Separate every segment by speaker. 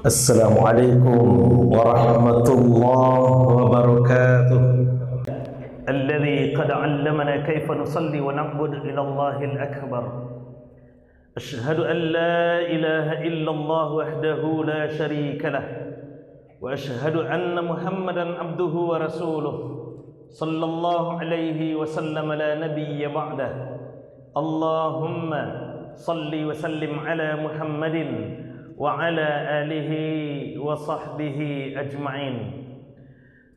Speaker 1: السلام عليكم ورحمة الله وبركاته. الذي قد علمنا كيف نصلي ونعبد إلى الله الأكبر. أشهد أن لا إله إلا الله وحده لا شريك له، وأشهد أن محمدا عبده ورسوله صلى الله عليه وسلم لا نبي بعده. اللهم صل وسلم على محمد وعلى آله وصحبه أجمعين.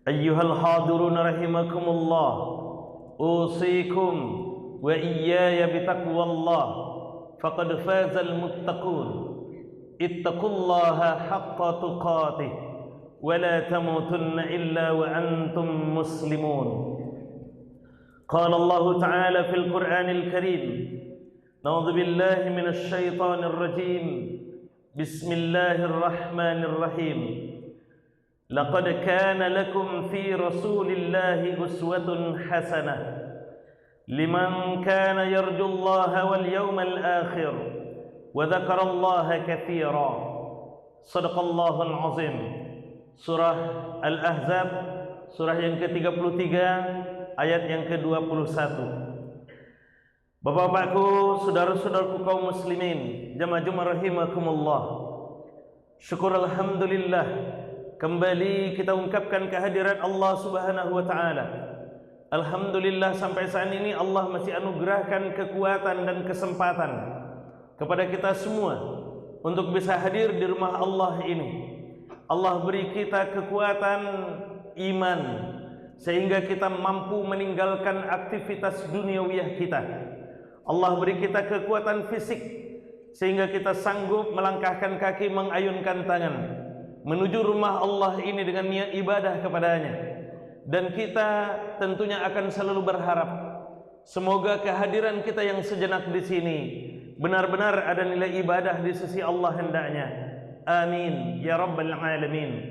Speaker 1: أيها الحاضرون رحمكم الله، أوصيكم وإياي بتقوى الله، فقد فاز المتقون. اتقوا الله حق تقاته ولا تموتن إلا وأنتم مسلمون. قال الله تعالى في القرآن الكريم: نعوذ بالله من الشيطان الرجيم، بسم الله الرحمن الرحيم. لقد كان لكم في رسول الله أسوة حسنة لمن كان يرجو الله واليوم الآخر وذكر الله كثيرا. صدق الله العظيم. Surah Al-Ahzab, surah yang ke-33, ayat yang ke-21. Bapak-bapakku, saudara-saudaraku kaum muslimin, jamaah rahimakumullah. Syukur alhamdulillah, kembali kita ungkapkan kehadiran Allah Subhanahu wa taala. Alhamdulillah sampai saat ini Allah masih anugerahkan kekuatan dan kesempatan kepada kita semua untuk bisa hadir di rumah Allah ini. Allah beri kita kekuatan iman sehingga kita mampu meninggalkan aktivitas duniawiyah kita. Allah beri kita kekuatan fisik sehingga kita sanggup melangkahkan kaki, mengayunkan tangan menuju rumah Allah ini dengan niat ibadah kepadanya. Dan kita tentunya akan selalu berharap semoga kehadiran kita yang sejenak di sini benar-benar ada nilai ibadah di sisi Allah hendaknya. Amin ya rabbal alamin.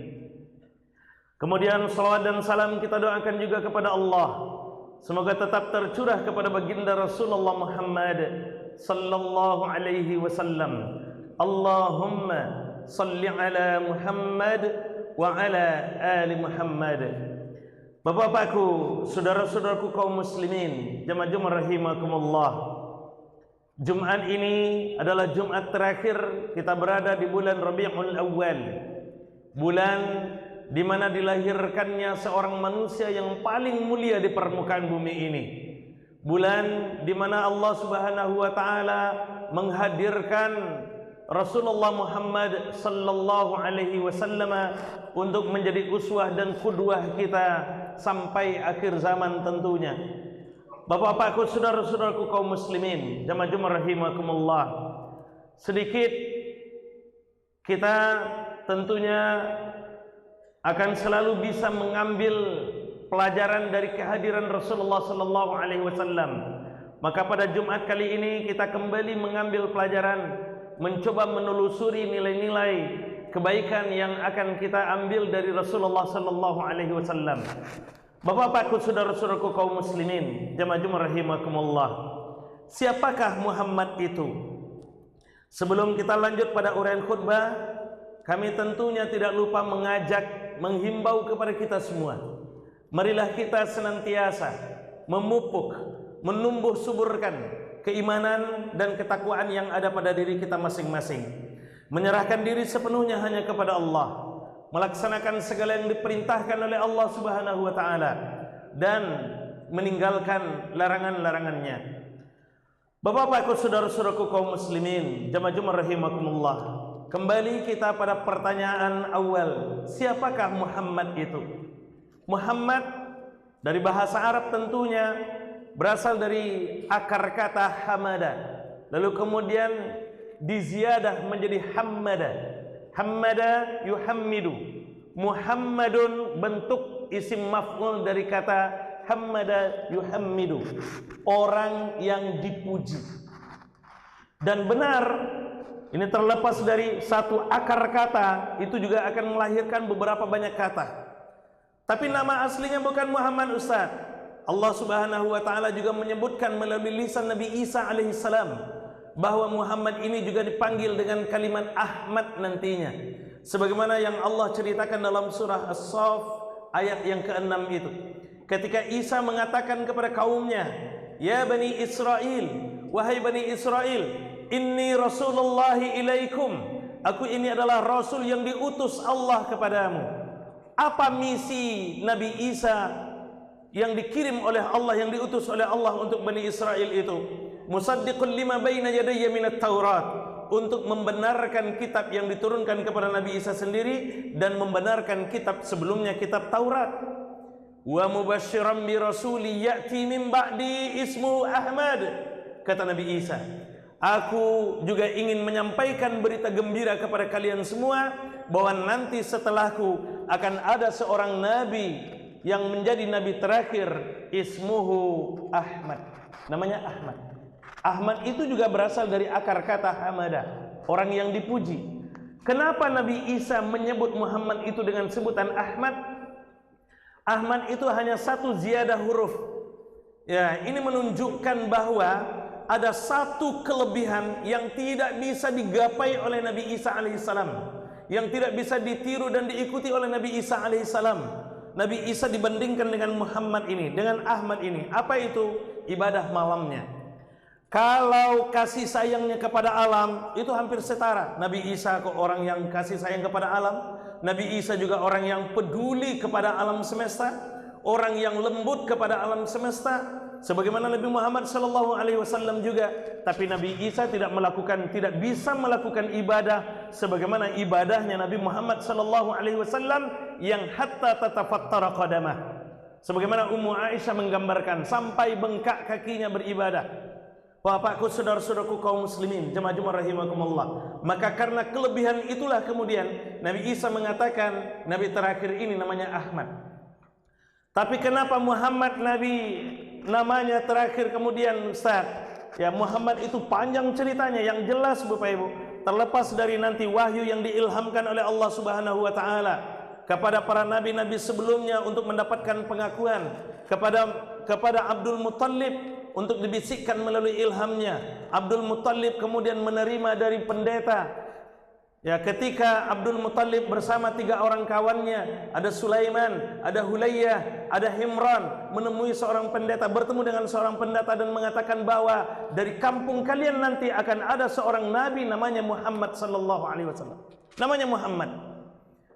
Speaker 1: Kemudian salawat dan salam kita doakan juga kepada Allah, semoga tetap tercurah kepada baginda Rasulullah Muhammad sallallahu alaihi wasallam. Allahumma salli ala Muhammad wa ala ali Muhammad. Bapak-bapakku, saudara-saudaraku kaum muslimin, jamaah rahimakumullah. Jumat ini adalah Jumat terakhir kita berada di bulan Rabiul Awal, bulan di mana dilahirkannya seorang manusia yang paling mulia di permukaan bumi ini, bulan di mana Allah Subhanahu wa taala menghadirkan Rasulullah Muhammad sallallahu alaihi wasallam untuk menjadi uswah dan qudwah kita sampai akhir zaman tentunya. Bapak-bapakku, saudara-saudaraku kaum muslimin, jamaah rahimakumullah. Sedikit kita tentunya akan selalu bisa mengambil pelajaran dari kehadiran Rasulullah sallallahu alaihi wasallam. Maka pada Jumat kali ini kita kembali mengambil pelajaran, mencoba menelusuri nilai-nilai kebaikan yang akan kita ambil dari Rasulullah sallallahu alaihi wasallam. Bapak-bapakku, saudara-saudaraku kaum muslimin, jamaah rahimakumullah. Siapakah Muhammad itu? Sebelum kita lanjut pada uraian khutbah, kami tentunya tidak lupa mengajak, menghimbau kepada kita semua. Marilah kita senantiasa memupuk, menumbuh suburkan keimanan dan ketakwaan yang ada pada diri kita masing-masing. Menyerahkan diri sepenuhnya hanya kepada Allah, melaksanakan segala yang diperintahkan oleh Allah Subhanahu wa taala dan meninggalkan larangan-larangannya. Bapak-bapakku, saudara-saudaraku kaum muslimin, jamaah rahimakumullah. Kembali kita pada pertanyaan awal, siapakah Muhammad itu? Muhammad dari bahasa Arab tentunya berasal dari akar kata hamada, lalu kemudian diziyadah menjadi hammada. Hammada yuhammidu. Muhammadun bentuk isim maf'ul dari kata hammada yuhammidu, orang yang dipuji. Dan benar, ini terlepas dari satu akar kata, itu juga akan melahirkan beberapa banyak kata. Tapi nama aslinya bukan Muhammad, Ustaz. Allah Subhanahu wa taala juga menyebutkan melalui lisan Nabi Isa alaihissalam bahwa Muhammad ini juga dipanggil dengan kalimat Ahmad nantinya. sebagaimana yang Allah ceritakan dalam surah As-Saff ayat yang ke-6 itu, ketika Isa mengatakan kepada kaumnya, ya Bani Israel, wahai Bani Israel, inni Rasulullahi ilaikum, aku ini adalah Rasul yang diutus Allah kepadamu. Apa misi Nabi Isa yang dikirim oleh Allah, yang diutus oleh Allah untuk Bani Israel itu? Musaddiqul lima baina yadayya minat Taurat, untuk membenarkan kitab yang diturunkan kepada Nabi Isa sendiri dan membenarkan kitab sebelumnya, kitab Taurat. Wa mubasysyiran bi rasuli ya'ti min ba'di ismu Ahmad, kata Nabi Isa, aku juga ingin menyampaikan berita gembira kepada kalian semua bahwa nanti setelahku akan ada seorang nabi yang menjadi nabi terakhir, ismuhu Ahmad, namanya Ahmad. Ahmad itu juga berasal dari akar kata hamada, orang yang dipuji. Kenapa Nabi Isa menyebut Muhammad itu dengan sebutan Ahmad? Ahmad itu hanya satu ziyadah huruf. Ya, ini menunjukkan bahwa ada satu kelebihan yang tidak bisa digapai oleh Nabi Isa alaihissalam, yang tidak bisa ditiru dan diikuti oleh Nabi Isa alaihissalam. Nabi Isa dibandingkan dengan Muhammad ini, dengan Ahmad ini. Apa itu? Ibadah malamnya. Kalau kasih sayangnya kepada alam itu hampir setara. Nabi Isa kok orang yang kasih sayang kepada alam, Nabi Isa juga orang yang peduli kepada alam semesta, orang yang lembut kepada alam semesta, sebagaimana Nabi Muhammad SAW juga. Tapi Nabi Isa tidak bisa melakukan ibadah sebagaimana ibadahnya Nabi Muhammad SAW yang hatta tatafattara qadamah, sebagaimana Ummu Aisyah menggambarkan sampai bengkak kakinya beribadah. Bapakku, saudara-saudaraku kaum muslimin, jemaah Jumat rahimakumullah. Maka karena kelebihan itulah kemudian Nabi Isa mengatakan nabi terakhir ini namanya Ahmad. Tapi kenapa Muhammad nabi namanya terakhir kemudian, Ustaz? Ya, Muhammad itu panjang ceritanya yang jelas Bapak Ibu, terlepas dari nanti wahyu yang diilhamkan oleh Allah Subhanahu wa taala kepada para nabi-nabi sebelumnya untuk mendapatkan pengakuan, kepada Abdul Muttalib untuk dibisikkan melalui ilhamnya. Abdul Muttalib kemudian menerima dari pendeta. Ya, ketika Abdul Muttalib bersama 3 orang kawannya, ada Sulaiman, ada Hulayyah, ada Himran, menemui seorang pendeta, bertemu dengan seorang pendeta dan mengatakan bahwa dari kampung kalian nanti akan ada seorang nabi namanya Muhammad sallallahu alaihi wasallam. Namanya Muhammad.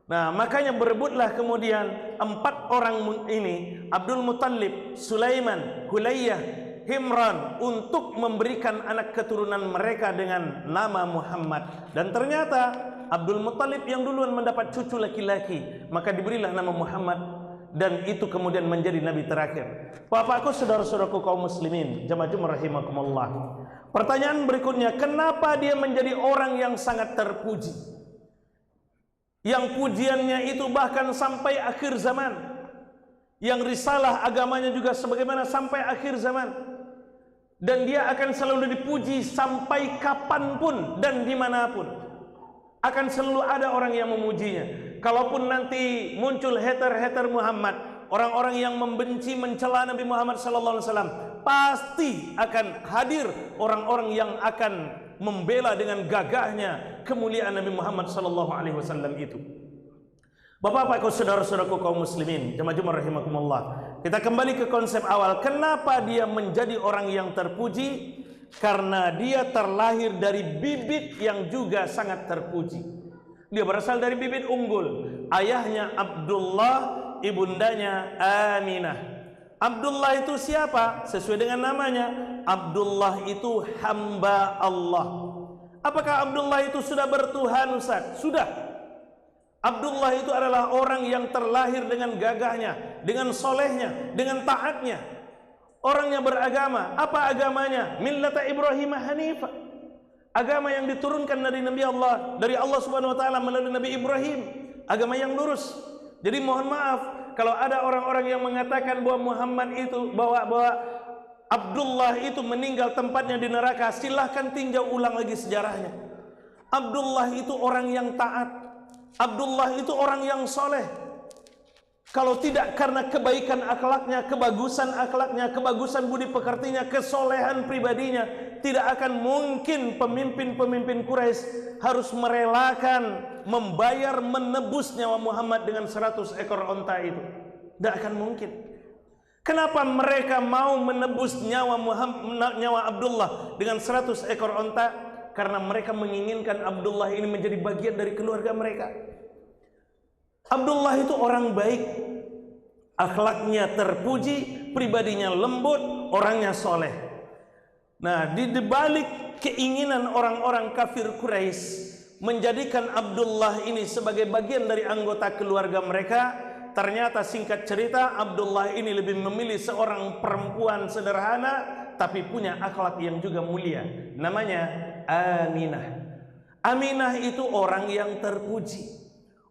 Speaker 1: Nah, makanya berebutlah kemudian 4 orang ini, Abdul Muttalib, Sulaiman, Hulayyah, Himran, untuk memberikan anak keturunan mereka dengan nama Muhammad. Dan ternyata Abdul Muttalib yang duluan mendapat cucu laki-laki, maka diberilah nama Muhammad, dan itu kemudian menjadi nabi terakhir. Bapakku, saudara-saudaraku kaum muslimin, jemaah Jumat rahimakumullah. Pertanyaan berikutnya, kenapa dia menjadi orang yang sangat terpuji, yang pujiannya itu bahkan sampai akhir zaman, yang risalah agamanya juga sebagaimana sampai akhir zaman, dan dia akan selalu dipuji sampai kapanpun dan dimanapun. Akan selalu ada orang yang memujinya. Kalaupun nanti muncul hater-hater Muhammad, orang-orang yang membenci, mencela Nabi Muhammad SAW, pasti akan hadir orang-orang yang akan membela dengan gagahnya kemuliaan Nabi Muhammad SAW itu. Bapak-bapak, saudara-saudaraku kaum muslimin, jemaah Jumat rahimakumullah. Kita kembali ke konsep awal. Kenapa dia menjadi orang yang terpuji? Karena dia terlahir dari bibit yang juga sangat terpuji. Dia berasal dari bibit unggul. Ayahnya Abdullah, ibundanya Aminah. Abdullah itu siapa? Sesuai dengan namanya, Abdullah itu hamba Allah. Apakah Abdullah itu sudah bertuhan, Ustaz? Sudah. Abdullah itu adalah orang yang terlahir dengan gagahnya, dengan solehnya, dengan taatnya. Orang yang beragama. Apa agamanya? Millata Ibrahim Hanifah. Agama yang diturunkan dari dari Allah Subhanahu wa taala melalui Nabi Ibrahim. Agama yang lurus. Jadi mohon maaf kalau ada orang-orang yang mengatakan bahwa Muhammad itu bahwa Abdullah itu meninggal tempatnya di neraka. Silahkan tinjau ulang lagi sejarahnya. Abdullah itu orang yang taat. Abdullah itu orang yang soleh. Kalau tidak karena kebaikan akhlaknya, kebagusan budi pekertinya, kesolehan pribadinya, tidak akan mungkin pemimpin-pemimpin Quraisy harus merelakan, membayar, menebus nyawa Muhammad dengan 100 ekor onta itu. Tidak akan mungkin. Kenapa mereka mau menebus nyawa Abdullah dengan 100 ekor onta? Karena mereka menginginkan Abdullah ini menjadi bagian dari keluarga mereka. Abdullah itu orang baik, akhlaknya terpuji, pribadinya lembut, orangnya soleh. Nah, di balik keinginan orang-orang kafir Quraisy menjadikan Abdullah ini sebagai bagian dari anggota keluarga mereka, ternyata singkat cerita Abdullah ini lebih memilih seorang perempuan sederhana tapi punya akhlak yang juga mulia. Namanya Aminah. Aminah itu orang yang terpuji,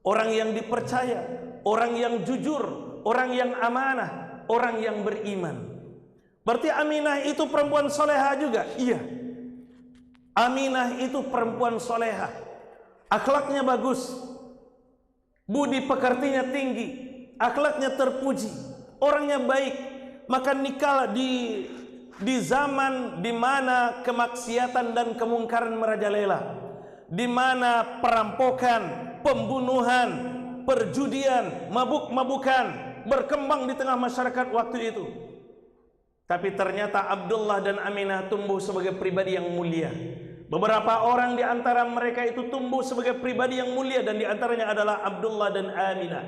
Speaker 1: orang yang dipercaya, orang yang jujur, orang yang amanah, orang yang beriman. Berarti Aminah itu perempuan soleha juga? Iya. Aminah itu perempuan soleha, akhlaknya bagus, budi pekertinya tinggi, akhlaknya terpuji, orangnya baik. Maka nikah di zaman di mana kemaksiatan dan kemungkaran merajalela, di mana perampokan, pembunuhan, perjudian, mabuk-mabukan berkembang di tengah masyarakat waktu itu. Tapi ternyata Abdullah dan Aminah tumbuh sebagai pribadi yang mulia. Beberapa orang di antara mereka itu tumbuh sebagai pribadi yang mulia, dan di antaranya adalah Abdullah dan Aminah.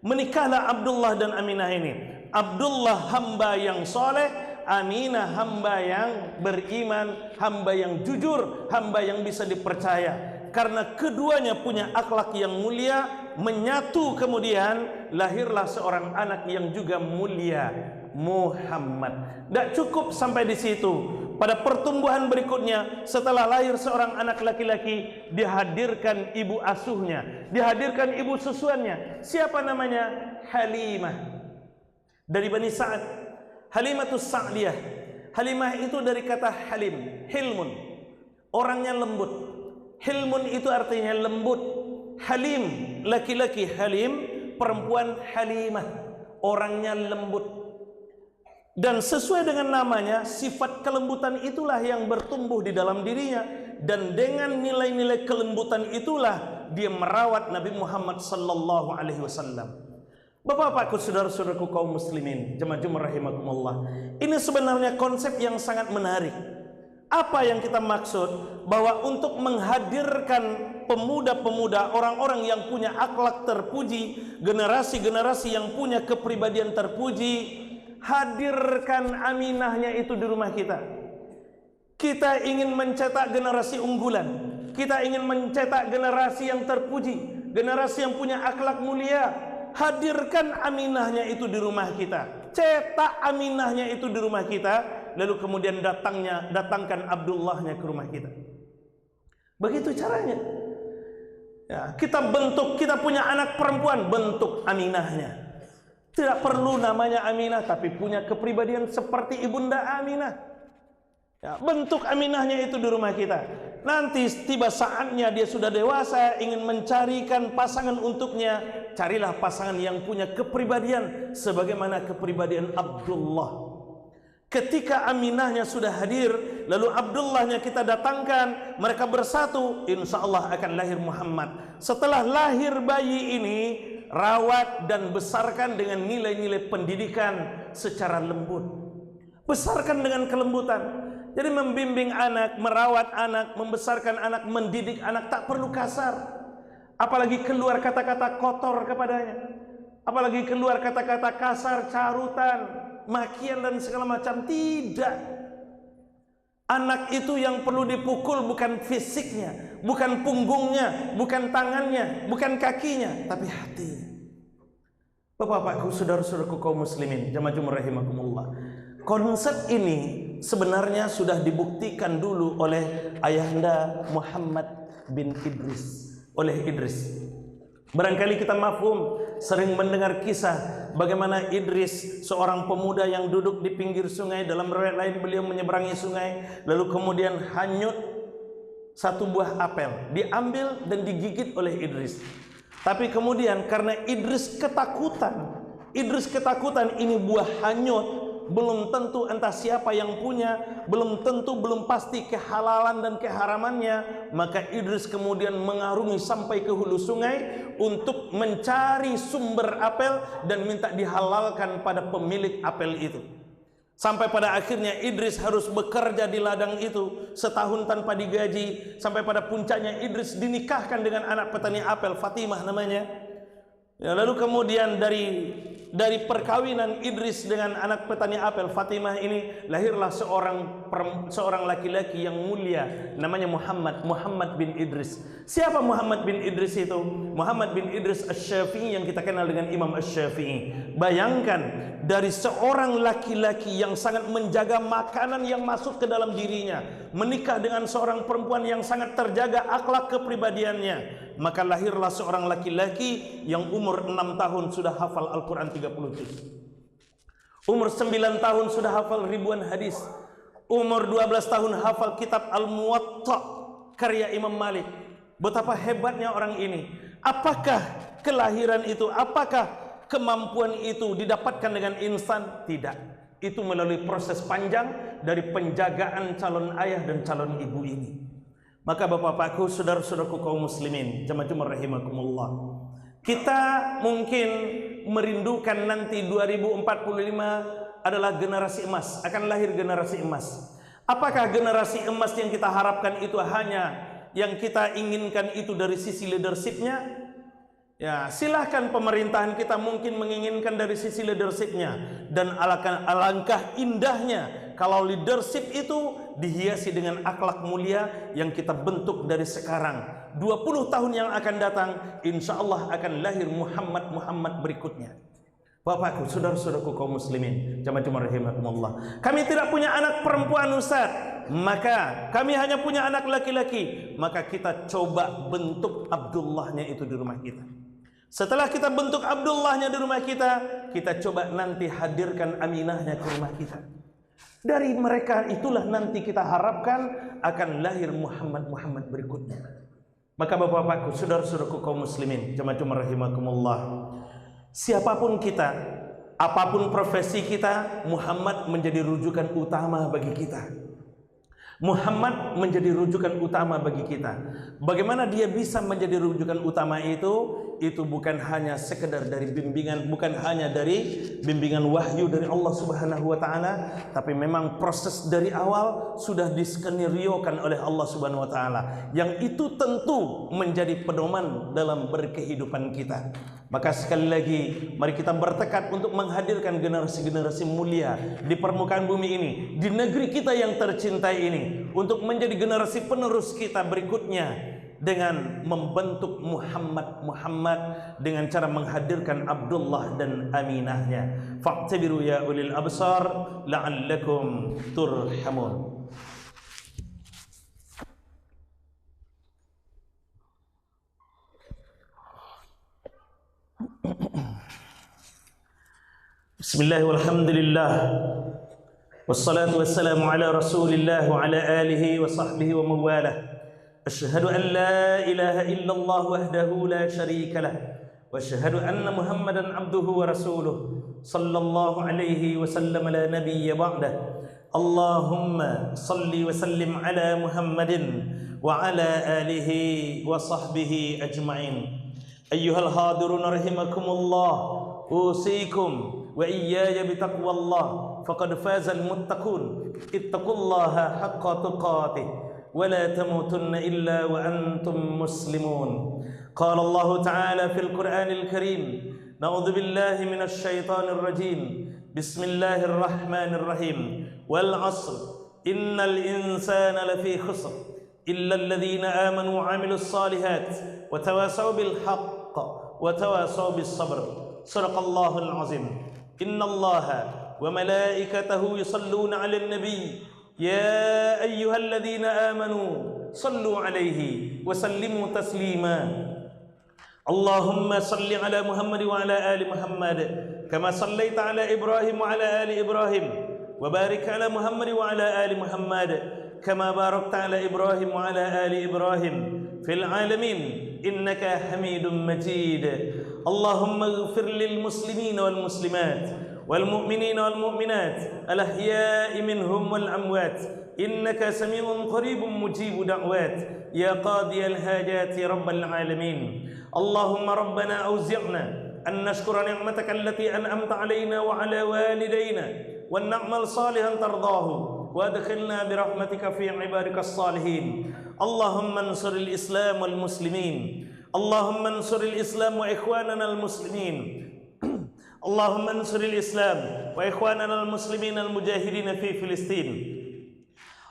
Speaker 1: Menikahlah Abdullah dan Aminah ini. Abdullah hamba yang soleh, Aminah hamba yang beriman, hamba yang jujur, hamba yang bisa dipercaya. Karena keduanya punya akhlak yang mulia, menyatu kemudian lahirlah seorang anak yang juga mulia, Muhammad. Tidak cukup sampai di situ. Pada pertumbuhan berikutnya, setelah lahir seorang anak laki-laki, dihadirkan ibu asuhnya, dihadirkan ibu susuannya. Siapa namanya? Halimah, dari Bani Sa'ad. Halimatus Sa'diyah. Halimah itu dari kata halim, hilmun, orangnya lembut. Hilmun itu artinya lembut. Halim, laki-laki halim, perempuan halimah, orangnya lembut. Dan sesuai dengan namanya, sifat kelembutan itulah yang bertumbuh di dalam dirinya. Dan dengan nilai-nilai kelembutan itulah dia merawat Nabi Muhammad sallallahu alaihi wasallam. Bapak-bapakku, saudara-saudaraku kaum muslimin, jemaah-jemaah rahimakumullah. Ini sebenarnya konsep yang sangat menarik. Apa yang kita maksud? Bahwa untuk menghadirkan pemuda-pemuda, orang-orang yang punya akhlak terpuji, generasi-generasi yang punya kepribadian terpuji, hadirkan Aminahnya itu di rumah kita. Kita ingin mencetak generasi unggulan, kita ingin mencetak generasi yang terpuji, generasi yang punya akhlak mulia. Hadirkan Aminahnya itu di rumah kita, cetak Aminahnya itu di rumah kita, lalu kemudian datangkan Abdullahnya ke rumah kita. Begitu caranya. Ya, kita bentuk, kita punya anak perempuan, bentuk Aminahnya. Tidak perlu namanya Aminah, tapi punya kepribadian seperti Ibunda Aminah. Ya, bentuk Aminahnya itu di rumah kita. Nanti tiba saatnya dia sudah dewasa, ingin mencarikan pasangan untuknya, carilah pasangan yang punya kepribadian sebagaimana kepribadian Abdullah. Ketika Aminahnya sudah hadir, lalu Abdullahnya kita datangkan, mereka bersatu, insya Allah akan lahir Muhammad. Setelah lahir bayi ini, rawat dan besarkan dengan nilai-nilai pendidikan secara lembut. Besarkan dengan kelembutan. Jadi membimbing anak, merawat anak, membesarkan anak, mendidik anak tak perlu kasar. Apalagi keluar kata-kata kotor kepadanya. Apalagi keluar kata-kata kasar, carutan, makian dan segala macam. Tidak. Anak itu yang perlu dipukul bukan fisiknya, bukan punggungnya, bukan tangannya, bukan kakinya, tapi hatinya. Bapak-bapakku, saudara-saudaraku kaum muslimin, jamaah rahimakumullah. Konsep ini sebenarnya sudah dibuktikan dulu oleh ayahanda Muhammad bin Idris, oleh Idris. Barangkali kita mafhum, sering mendengar kisah bagaimana Idris, seorang pemuda yang duduk di pinggir sungai. Dalam riwayat lain beliau menyeberangi sungai, lalu kemudian hanyut satu buah apel, diambil dan digigit oleh Idris. Tapi kemudian karena Idris ketakutan, Idris ketakutan ini buah hanyut, belum tentu entah siapa yang punya, belum tentu, belum pasti kehalalan dan keharamannya. Maka Idris kemudian mengarungi sampai ke hulu sungai untuk mencari sumber apel dan minta dihalalkan pada pemilik apel itu. Sampai pada akhirnya Idris harus bekerja di ladang itu setahun tanpa digaji. Sampai pada puncaknya Idris dinikahkan dengan anak petani apel, Fatimah namanya. Ya, lalu kemudian dari perkawinan Idris dengan anak petani apel Fatimah ini lahirlah seorang laki-laki yang mulia, namanya Muhammad bin Idris. Siapa Muhammad bin Idris itu? Muhammad bin Idris Asy-Syafi'i yang kita kenal dengan Imam Asy-Syafi'i. Bayangkan, dari seorang laki-laki yang sangat menjaga makanan yang masuk ke dalam dirinya, menikah dengan seorang perempuan yang sangat terjaga akhlak kepribadiannya, maka lahirlah seorang laki-laki yang umur 6 tahun sudah hafal Al-Quran 30 juz. Umur 9 tahun sudah hafal ribuan hadis. Umur 12 tahun hafal kitab Al-Muwatta karya Imam Malik. Betapa hebatnya orang ini. Apakah kelahiran itu, apakah kemampuan itu didapatkan dengan instan? Tidak. Itu melalui proses panjang dari penjagaan calon ayah dan calon ibu ini. Maka bapak-bapakku, saudara-saudaraku kaum muslimin, jamaah rahimakumullah, kita mungkin merindukan nanti 2045 adalah generasi emas, akan lahir generasi emas. Apakah generasi emas yang kita harapkan itu hanya yang kita inginkan itu dari sisi leadershipnya? Ya, silahkan pemerintahan kita mungkin menginginkan dari sisi leadershipnya. Dan alangkah indahnya kalau leadership itu dihiasi dengan akhlak mulia yang kita bentuk dari sekarang. 20 tahun yang akan datang, insya Allah akan lahir Muhammad berikutnya. Bapakku, saudara-saudaraku kaum muslimin, jamaah rahimakumullah, kami tidak punya anak perempuan, Ustaz, maka kami hanya punya anak laki-laki. Maka kita coba bentuk Abdullahnya itu di rumah kita. Setelah kita bentuk Abdullahnya di rumah kita, kita coba nanti hadirkan Aminahnya ke rumah kita. Dari mereka itulah nanti kita harapkan akan lahir Muhammad berikutnya. Maka bapak-bapakku, saudara-saudaraku kaum muslimin, jamaah rahimakumullah, siapapun kita, apapun profesi kita, Muhammad menjadi rujukan utama bagi kita. Muhammad menjadi rujukan utama bagi kita. Bagaimana dia bisa menjadi rujukan utama itu? Itu bukan hanya sekedar dari bimbingan, bukan hanya dari bimbingan wahyu dari Allah Subhanahu wa taala, tapi memang proses dari awal sudah diskenariokan oleh Allah Subhanahu wa taala, yang itu tentu menjadi pedoman dalam berkehidupan kita. Maka sekali lagi, mari kita bertekad untuk menghadirkan generasi-generasi mulia di permukaan bumi ini, di negeri kita yang tercintai ini, untuk menjadi generasi penerus kita berikutnya, dengan membentuk Muhammad dengan cara menghadirkan Abdullah dan Aminahnya. Fa'tabiru ya ulil absar la'allakum turhamun. Bismillah walhamdulillah wassalatu wassalamu ala rasulillah wa ala alihi wa sahbihi wa mawalah. Asyhadu an la ilaha illallah wahdahu la syarika lah wa asyhadu anna Muhammadan abduhu wa rasuluh sallallahu alaihi wasallam la nabiyya ba'dah. Allahumma salli wa sallim ala Muhammadin wa ala alihi wa sahbihi ajma'in. Ayyuhal hadirun rahimakumullah, usikum wa iyaya bitaqwallah, faqad fazal muttaqun, ittaqullaha haqqa tuqatih ولا تموتن إلا وأنتم مسلمون. قال الله تعالى في القرآن الكريم: نعوذ بالله من الشيطان الرجيم، بسم الله الرحمن الرحيم، والعصر إن الإنسان لفي خسر إلا الذين آمنوا وعملوا الصالحات وتواصوا بالحق وتواصوا بالصبر. صدق الله العظيم. إن الله وملائكته يصلون على النبي يا أيها الذين آمنوا صلوا عليه وسلموا تسليما. اللهم صل على محمد وعلى آل محمد كما صليت على إبراهيم وعلى آل إبراهيم وبارك على محمد وعلى آل محمد كما باركت على إبراهيم وعلى آل إبراهيم في العالمين إنك حميد مجيد. اللهم اغفر للمسلمين والمسلمات والمؤمنين والمؤمنات الأحياء منهم والأموات إنك سميع قريب مجيب دعوات يا قاضي الحاجات رب العالمين. اللهم ربنا أوزعنا أن نشكر نعمتك التي أنعمت علينا وعلى والدينا وأن نعمل صالحا ترضاه وادخلنا برحمتك في عبادك الصالحين. اللهم انصر الإسلام والمسلمين، اللهم انصر الإسلام وإخواننا المسلمين، اللهم انصر الإسلام وإخواننا المسلمين المجاهدين في فلسطين.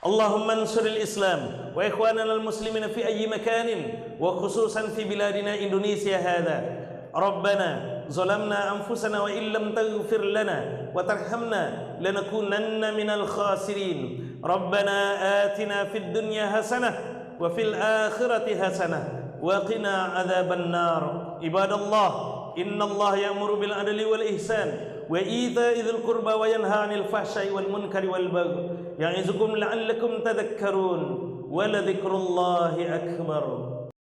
Speaker 1: اللهم انصر الإسلام وإخواننا المسلمين في أي مكان وخصوصا في بلادنا إندونيسيا هذا. ربنا ظلمنا أنفسنا وإن لم تغفر لنا وترحمنا لنكونن من الخاسرين. ربنا آتنا في الدنيا حسنة وفي الآخرة حسنة وقنا عذاب النار. عباد الله، إن الله يأمر بالعدل والإحسان وإيتاء ذي القربى وينهى عن الفحشاء والمنكر والبغي يعظكم لعلكم تذكرون ولذكر الله أكبر.